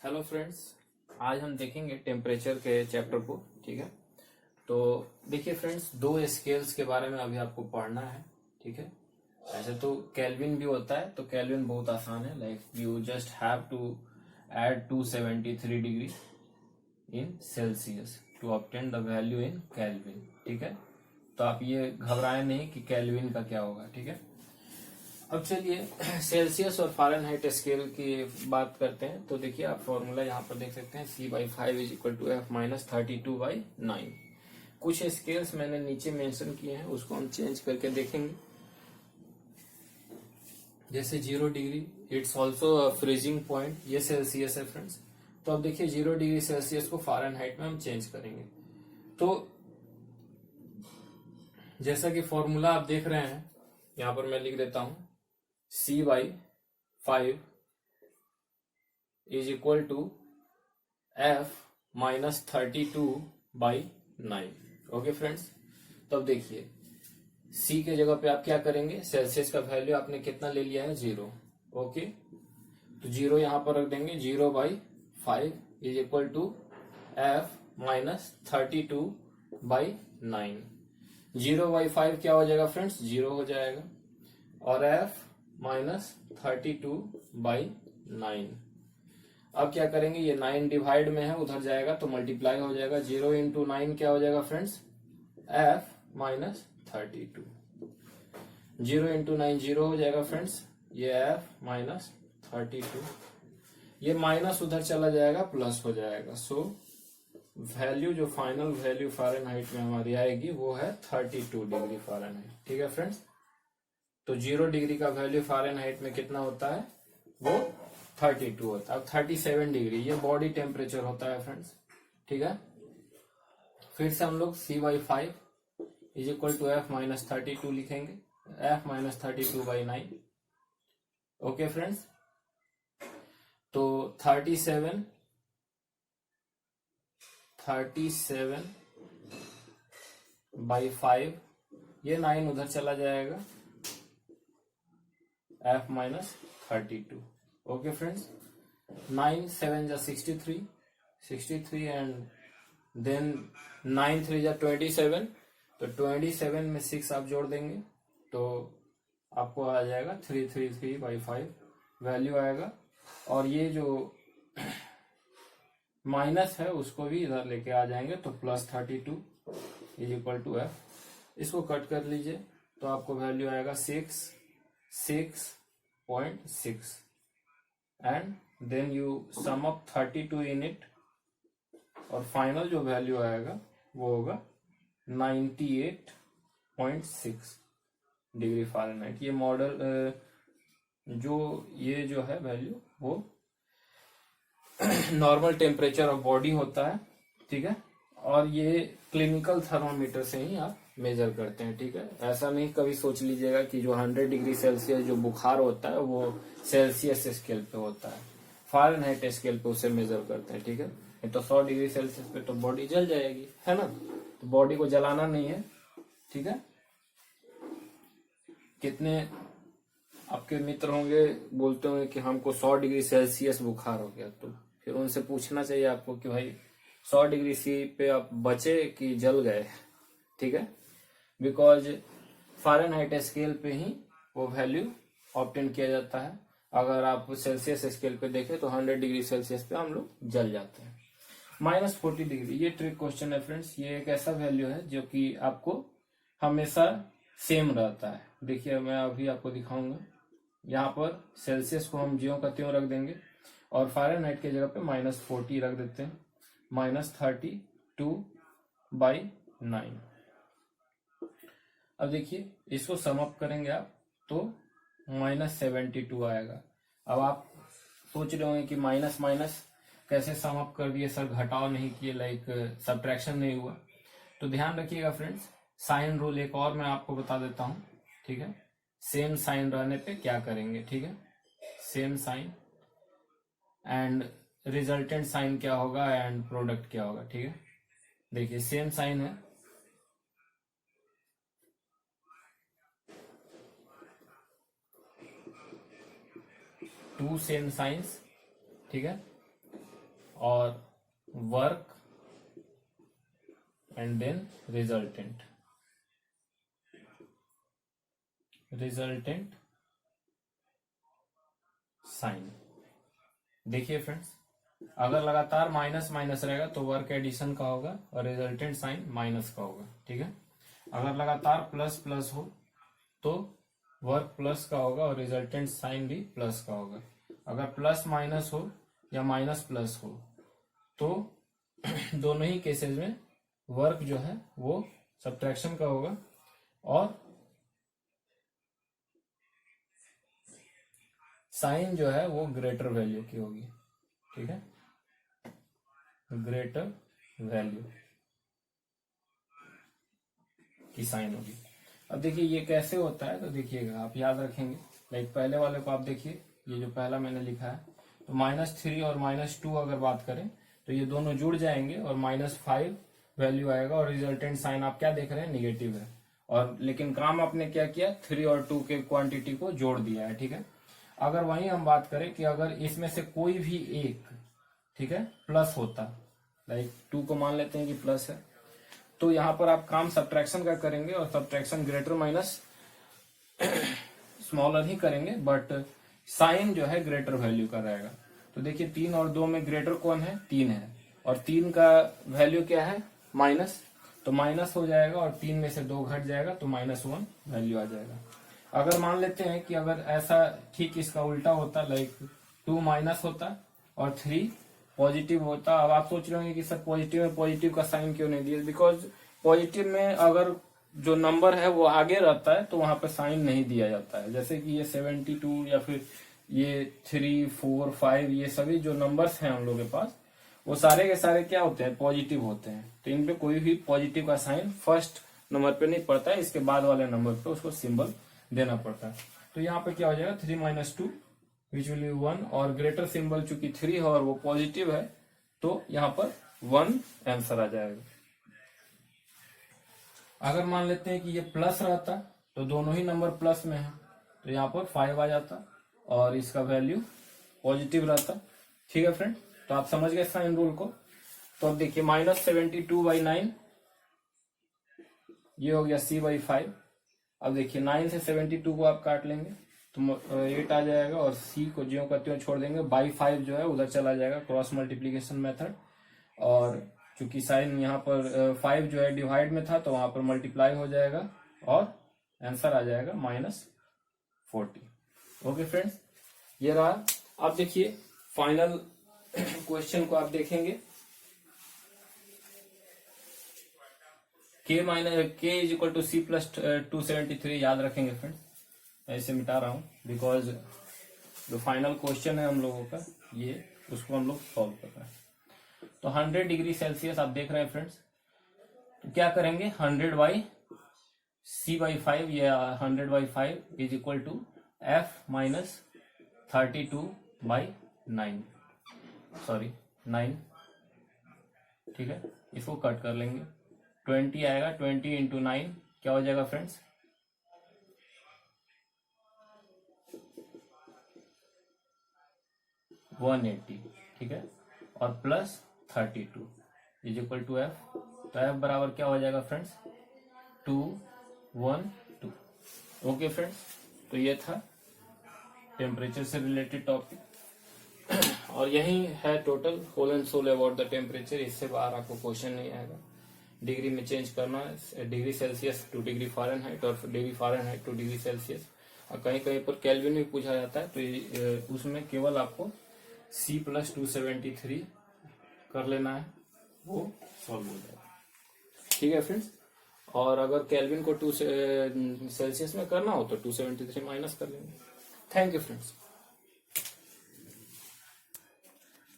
Hello friends, आज हम देखेंगे टेम्परेचर के चैप्टर को। ठीक है, तो देखिए फ्रेंड्स, दो स्केल्स के बारे में अभी आपको पढ़ना है। ठीक है, ऐसे तो केल्विन भी होता है, तो केल्विन बहुत आसान है। Like you just have to add 273 degree in Celsius to obtain the value in kelvin. ठीक है, तो आप ये घबराएं नहीं कि केल्विन का क्या होगा। ठीक है, अब चलिए सेल्सियस और फारेनहाइट स्केल की बात करते हैं। तो देखिए, आप फॉर्मूला यहाँ पर देख सकते हैं, C/5 is equal to F minus 32/9। कुछ स्केल्स मैंने नीचे मेंशन किए हैं, उसको हम चेंज करके देखेंगे। जैसे 0 degree, it's also freezing point, ये सेल्सियस है फ्रेंड्स। तो अब देखिए 0 डिग्री सेल्सियस को फारेनहाइट में हम चेंज करेंगे। तो जैसा कि फॉर्मूला आप देख रहे हैं, यहाँ पर मैं लिख देता हूं, C/5 is equal to F minus 32/9। Okay friends, तो अब देखिए C के जगह पे आप क्या करेंगे, सेल्सियस का वैल्यू आपने कितना ले लिया है, 0। ओके, तो 0 यहां पर रख देंगे। 0/5 is equal to F minus 32/9। 0/5 क्या हो जाएगा फ्रेंड्स, 0 हो जाएगा, और F माइनस 32/9। अब क्या करेंगे, ये 9 डिवाइड में है, उधर जाएगा तो मल्टीप्लाई हो जाएगा। 0 इंटू 9 क्या हो जाएगा फ्रेंड्स, F माइनस 32। 0 इंटू 9 0 हो जाएगा फ्रेंड्स, ये F माइनस 32। ये माइनस उधर चला जाएगा, प्लस हो जाएगा। सो वैल्यू, जो फाइनल वैल्यू फारेनहाइट में हमारी आएगी, वो है 32 डिग्री फारेनहाइट। ठीक है फ्रेंड्स, तो 0 डिग्री का वैल्यू फारेनहाइट में कितना होता है, वो 32 होता है। अब 37 डिग्री ये बॉडी टेम्परेचर होता है फ्रेंड्स। ठीक है, फिर से हम लोग C/5 is equal to F minus 32 लिखेंगे, F माइनस 32/9। ओके फ्रेंड्स, तो 37/5, ये 9 उधर चला जाएगा, F माइनस 32। ओके फ्रेंड्स, 9 7 जा 63 एंड देन 9 3 जा 27। तो 27 में 6 आप जोड़ देंगे तो आपको आ जाएगा 333/5 वैल्यू आएगा। और ये जो माइनस है उसको भी इधर लेके आ जाएंगे, तो plus 32 is equal to F। इसको कट कर लीजिए तो आपको वैल्यू आएगा 6.6 and then you sum up 32 in it, और फाइनल जो वैल्यू आएगा वो होगा 98.6 डिग्री फारेनहाइट। ये मॉडल ये जो है वैल्यू, वो नॉर्मल टेम्परेचर ऑफ बॉडी होता है। ठीक है, और ये क्लिनिकल थर्मामीटर से ही आप मेजर करते हैं। ठीक है, ऐसा नहीं कभी सोच लीजिएगा कि जो 100 डिग्री सेल्सियस जो बुखार होता है वो सेल्सियस स्केल पे होता है, फारेनहाइट स्केल पे उसे मेजर करते हैं। ठीक है, नहीं तो 100 डिग्री सेल्सियस पे तो बॉडी जल जाएगी, है ना। तो बॉडी को जलाना नहीं है। ठीक है, कितने आपके मित्र होंगे बोलते होंगे कि हमको 100 डिग्री सेल्सियस बुखार हो गया, तो फिर उनसे पूछना चाहिए आपको कि भाई 100 डिग्री सी पे आप बचे कि जल गए। ठीक है, बिकॉज फारेनहाइट स्केल पे ही वो वैल्यू ऑब्टेन किया जाता है। अगर आप सेल्सियस स्केल पे देखें तो 100 डिग्री सेल्सियस पे हम लोग जल जाते हैं। -40 डिग्री, ये ट्रिक क्वेश्चन है फ्रेंड्स। ये एक ऐसा वैल्यू है जो कि आपको हमेशा सेम रहता है। देखिए, मैं अभी आपको दिखाऊंगा। यहाँ पर सेल्सियस को हम ज्यों का त्यों रख देंगे, और फारेनहाइट की जगह पे -40 रख देते हैं, -32/9। अब देखिए, इसको सम अप करेंगे आप तो -72 आएगा। अब आप सोच रहे होंगे कि माइनस माइनस कैसे सम अप कर दिए सर, घटाव नहीं किए, लाइक सब्ट्रैक्शन नहीं हुआ। तो ध्यान रखिएगा फ्रेंड्स, साइन रूल एक और मैं आपको बता देता हूं। ठीक है, सेम साइन रहने पे क्या करेंगे। ठीक है, same sign and resultant sign क्या होगा एंड प्रोडक्ट क्या होगा। ठीक है, देखिए सेम साइन है, टू सेम साइंस। ठीक है, और work and then resultant sign. देखिए फ्रेंड्स, अगर लगातार माइनस माइनस रहेगा तो वर्क एडिशन का होगा और रिजल्टेंट साइन माइनस का होगा, ठीक है। अगर लगातार प्लस प्लस हो तो वर्क प्लस का होगा और रिजल्टेंट साइन भी प्लस का होगा। अगर प्लस माइनस हो या माइनस प्लस हो तो दोनों ही केसेस में वर्क जो है वो सब्ट्रैक्शन का होगा और साइन जो है वो ग्रेटर वैल्यू की होगी, ठीक है, ग्रेटर वैल्यू की साइन होगी। अब देखिए ये कैसे होता है, तो देखिएगा आप याद रखेंगे, लाइक पहले वाले को आप देखिए, ये जो पहला मैंने लिखा है, तो -3 और -2 अगर बात करें तो ये दोनों जुड़ जाएंगे और -5 वैल्यू आएगा और रिजल्टेंट साइन आप क्या देख रहे हैं, निगेटिव है। और लेकिन काम आपने क्या किया, 3 और 2 के क्वांटिटी को जोड़ दिया है, ठीक है। अगर वहीं हम बात करें कि अगर इसमें से कोई भी एक, ठीक है, प्लस होता, लाइक 2 को मान लेते हैं कि प्लस है, तो यहां पर आप काम सब्ट्रैक्शन का करेंगे और सब्ट्रैक्शन ग्रेटर माइनस स्मॉलर ही करेंगे, बट साइन जो है ग्रेटर वैल्यू का रहेगा। तो देखिए 3 और 2 में ग्रेटर कौन है, 3 है, और 3 का वैल्यू क्या है, माइनस, तो माइनस हो जाएगा और 3 में से 2 घट जाएगा तो -1 वैल्यू आ जाएगा। अगर मान लेते हैं कि अगर ऐसा ठीक इसका उल्टा होता, लाइक 2 माइनस होता और 3 पॉजिटिव होता। अब आप सोच रहे होंगे कि सर पॉजिटिव में पॉजिटिव का साइन क्यों नहीं दिया, बिकॉज पॉजिटिव में अगर जो नंबर है वो आगे रहता है तो वहां पे साइन नहीं दिया जाता है। जैसे कि ये 72 या फिर ये 3, 4, 5, ये सभी जो नंबर्स हैं हम लोग के पास, वो सारे के सारे क्या होते हैं, पॉजिटिव होते हैं। तो इन पे कोई भी पॉजिटिव का साइन फर्स्ट नंबर पे नहीं पड़ता है, इसके बाद वाले नंबर पे उसको सिंबल देना पड़ता है। तो यहाँ पे क्या हो जाएगा, 3 - 2 विच विल बी 1, और ग्रेटर सिंबल चूंकि 3 है और वो पॉजिटिव है तो यहाँ पर 1 आंसर आ जाएगा। अगर मान लेते हैं कि ये प्लस रहता तो दोनों ही नंबर प्लस में है तो यहाँ पर 5 आ जाता और इसका वैल्यू पॉजिटिव रहता, ठीक है फ्रेंड। तो आप समझ गए साइन रूल को। तो अब देखिए -72/9 ये हो गया c/5। अब देखिए 9 से 72 को आप काट लेंगे तो 8 आ जाएगा और c को ज्यों का त्यों छोड़ देंगे, बाई 5 जो है उधर चला जाएगा, क्रॉस मल्टीप्लीकेशन मेथड। और चूंकि साइन यहाँ पर 5 जो है डिवाइड में था तो वहां पर मल्टीप्लाई हो जाएगा और आंसर आ जाएगा -40। ओके फ्रेंड्स, ये रहा। अब देखिए फाइनल क्वेश्चन को आप देखेंगे, k = c + 273 याद रखेंगे फ्रेंड्स। ऐसे मिटा रहा हूं बिकॉज जो फाइनल क्वेश्चन है हम लोगों का ये, उसको हम लोग सॉल्व कर रहे हैं। तो 100 डिग्री सेल्सियस आप देख रहे हैं फ्रेंड्स, तो क्या करेंगे, 100/c/5 या 100/5 = f - 32/9, सॉरी 9, ठीक है। इसको कट कर लेंगे, 20 आएगा, 20 × 9 क्या हो जाएगा फ्रेंड्स, 180, ठीक है, और प्लस 32 = f। तो f बराबर क्या हो जाएगा फ्रेंड्स, 212। ओके फ्रेंड्स, तो ये था टेम्परेचर से रिलेटेड टॉपिक और यही है total whole and sole about the temperature. इससे बाहर आपको क्वेश्चन नहीं आएगा। डिग्री में चेंज करना है, degree Celsius to degree Fahrenheit और degree Fahrenheit to degree Celsius, और कहीं कहीं पर केल्विन भी पूछा जाता है तो उसमें केवल आपको c + 273 कर लेना है, वो सॉल्व हो जाएगा, ठीक है फ्रेंड्स। और अगर केल्विन को 2 सेल्सियस में करना हो तो 273 माइनस कर लेंगे। Thank you friends.